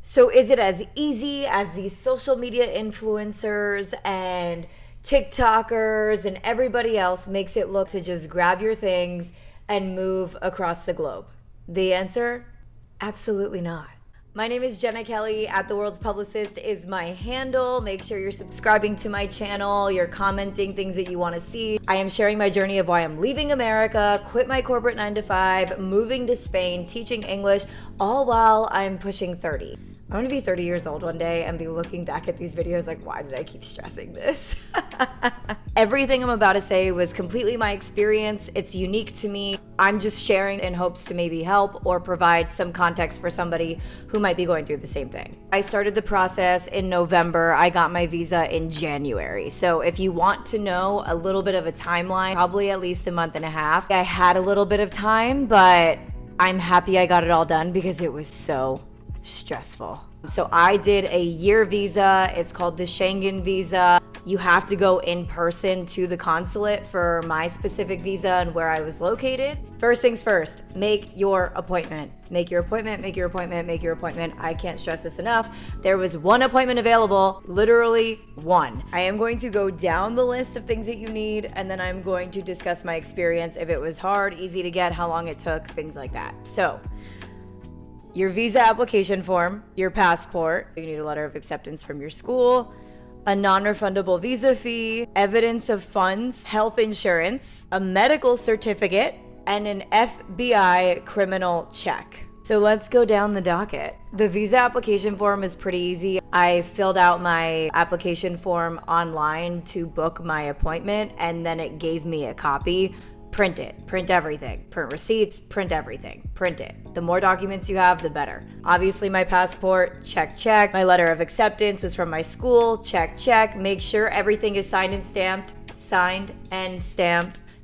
So is it as easy as these social media influencers and TikTokers and everybody else makes it look to just grab your things and move across the globe? The answer? Absolutely not. My name is Jenna Kelly. At the World's Publicist is my handle. Make sure you're subscribing to my channel. You're commenting things that you want to see. I am sharing my journey of why I'm leaving America, quit my corporate 9-to-5, moving to Spain, teaching English, all while I'm pushing 30. I'm gonna be 30 years old one day and be looking back at these videos like, why did I keep stressing this? Everything I'm about to say was completely my experience. It's unique to me. I'm just sharing in hopes to maybe help or provide some context for somebody who might be going through the same thing. I started the process in November. I got my visa in January. So if you want to know a little bit of a timeline, probably at least a month and a half. I had a little bit of time, but I'm happy I got it all done because it was so stressful. So I did a year visa. It's called the Schengen visa. You have to go in person to the consulate for my specific visa and where I was located. First things first, make your appointment. Make your appointment, make your appointment, make your appointment. I can't stress this enough. There was one appointment available, literally one. I am going to go down the list of things that you need, and then I'm going to discuss my experience, if it was hard, easy to get, how long it took, things like that. So, your visa application form, your passport, you need a letter of acceptance from your school, a non-refundable visa fee, evidence of funds, health insurance, a medical certificate, and an FBI criminal check. So let's go down the docket. The visa application form is pretty easy. I filled out my application form online to book my appointment, and then it gave me a copy. Print it, print everything, print receipts, print everything, print it. The more documents you have, the better. Obviously my passport, check, check. My letter of acceptance was from my school, check, check. Make sure everything is signed and stamped,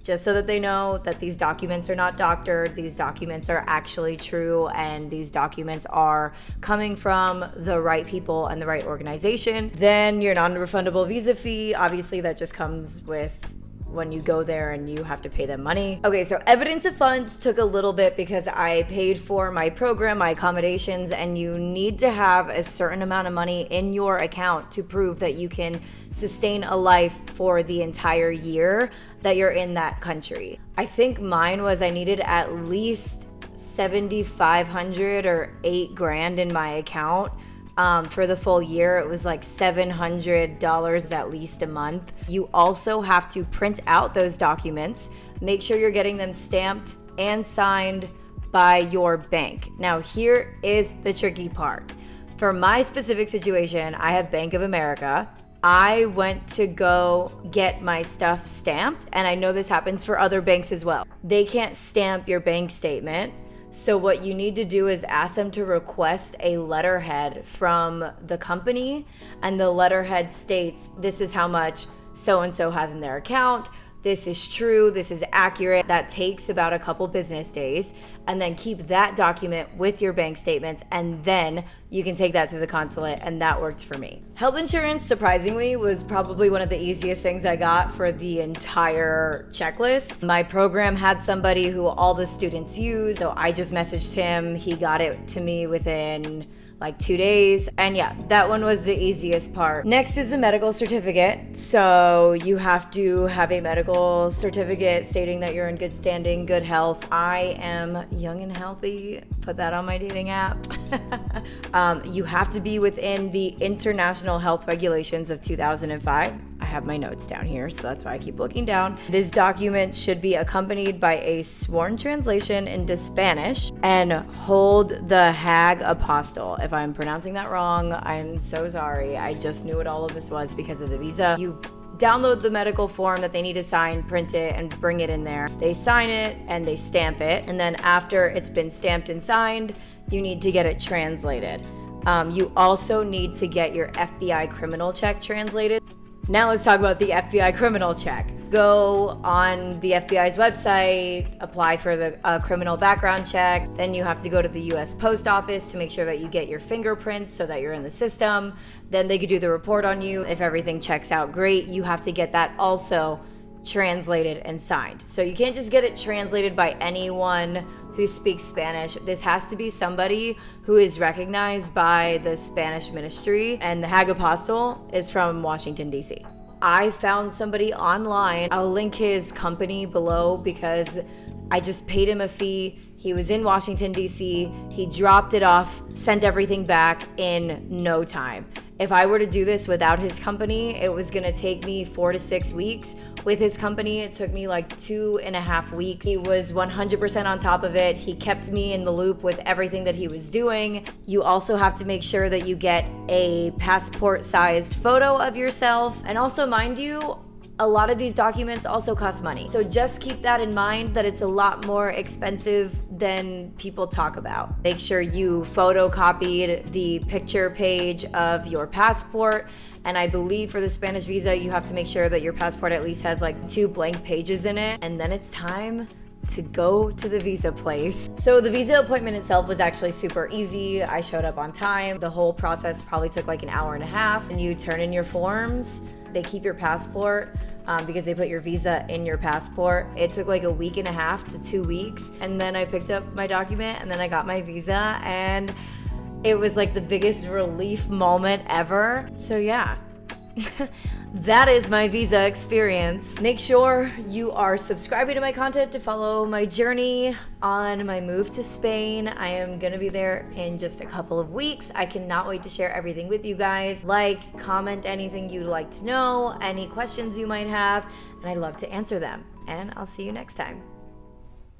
just so that they know that these documents are not doctored, these documents are actually true, and these documents are coming from the right people and the right organization. Then your non-refundable visa fee, obviously that just comes with when you go there and you have to pay them money. Okay, so evidence of funds took a little bit because I paid for my program, my accommodations, and you need to have a certain amount of money in your account to prove that you can sustain a life for the entire year that you're in that country. I think mine was I needed at least $7,500 or $8,000 in my account. For the full year, it was like $700 at least a month. You also have to print out those documents, make sure you're getting them stamped and signed by your bank. Now, here is the tricky part. For my specific situation, I have Bank of America. I went to go get my stuff stamped, and I know this happens for other banks as well. They can't stamp your bank statement. So what you need to do is ask them to request a letterhead from the company, and the letterhead states, this is how much so-and-so has in their account. This is true, this is accurate. That takes about a couple business days, and then keep that document with your bank statements, and then you can take that to the consulate, and that worked for me. Health insurance, surprisingly, was probably one of the easiest things I got for the entire checklist. My program had somebody who all the students use, so I just messaged him. He got it to me within like 2 days. And yeah, that one was the easiest part. Next is a medical certificate. So you have to have a medical certificate stating that you're in good standing, good health. I am young and healthy. Put that on my dating app. You have to be within the international health regulations of 2005. I have my notes down here, so that's why I keep looking down. This document should be accompanied by a sworn translation into Spanish and hold the Hag Apostle. If I'm pronouncing that wrong, I'm so sorry. I just knew what all of this was because of the visa. You download the medical form that they need to sign, print it, and bring it in there. They sign it and they stamp it. And then after it's been stamped and signed, you need to get it translated. You also need to get your FBI criminal check translated. Now let's talk about the FBI criminal check. Go on the FBI's website, apply for the criminal background check. Then you have to go to the US Post Office to make sure that you get your fingerprints so that you're in the system. Then they could do the report on you. If everything checks out great, you have to get that also translated and signed. So you can't just get it translated by anyone who speaks Spanish. This has to be somebody who is recognized by the Spanish ministry, and the Hag Apostle is from Washington, D.C. I found somebody online. I'll link his company below because I just paid him a fee. He was in Washington, D.C. He dropped it off, sent everything back in no time. If I were to do this without his company, it was gonna take me 4 to 6 weeks. With his company, it took me like 2.5 weeks. He was 100% on top of it. He kept me in the loop with everything that he was doing. You also have to make sure that you get a passport-sized photo of yourself. And also, mind you, a lot of these documents also cost money. So just keep that in mind, that it's a lot more expensive than people talk about. Make sure you photocopied the picture page of your passport. And I believe for the Spanish visa, you have to make sure that your passport at least has like 2 blank pages in it. And then it's time to go to the visa place. So the visa appointment itself was actually super easy. I showed up on time. The whole process probably took like an hour and a half, and you turn in your forms. They keep your passport because they put your visa in your passport. It took like a week and a half to 2 weeks. And then I picked up my document and then I got my visa, and it was like the biggest relief moment ever. So yeah. That is my visa experience. Make sure you are subscribing to my content to follow my journey on my move to Spain. I am gonna be there in just a couple of weeks. I cannot wait to share everything with you guys. Like, comment anything you'd like to know, any questions you might have, and I'd love to answer them. And I'll see you next time.